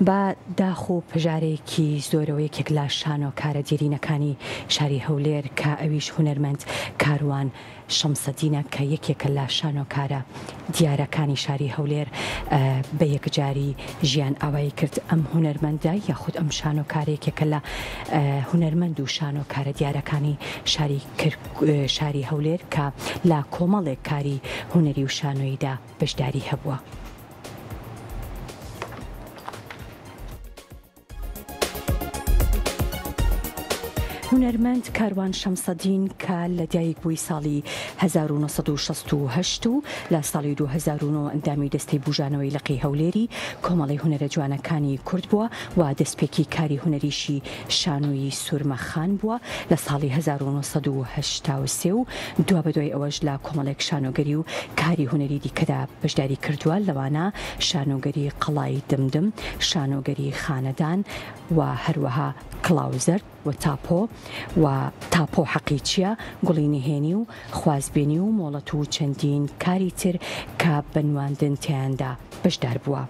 با داخ و پژارێکی زۆرەوە یەکێک لە شانۆکارە دیرینەکانی شاری هەولێر کە ئەویش هونەرمەند کاروان شەمسەدینە کە یەکێکە لە شانۆکارە دیارەکانی شاری هەولێر بە یەکجاری ژیان ئاوایی کرد ئەم هونەرمەندە یاخود ئەم شانۆکارێکێکە لە هونەرمەند و شانۆکارە دیارەکانی شاری هەولێر کە لە کۆمەڵێک کاری هونەری و شانۆییدا بەشداری هەبووە. هونەرمەند کاروان شەمسەدین کە لە دایک بووی ساڵی 1968 و لە ساڵی 2009 ئەندامی دەستەی بوژانەوەی لەقی هەولێری کۆمەڵی هونەرە جوانەکانی کورد بووە و دەستپێکی کاری هونەریشی شانۆیی سوورمەخان بووە لە ساڵی 1983 و دوا بەدوای ئەوەش لە کۆمەڵێک شانۆگەری و کاری هونەری دیکەدا بەشداری کردووە لەوانە شانۆگەری قەڵای دمدم، شانۆگەری خانەدان و هەروەها کڵاوزەر و تاپۆ حەقیچیە، گوڵی نهێنی و خوازبێنی و مۆڵەت و چەندین کاری تر کە بە نواندن تیاندا بەشدار بووە.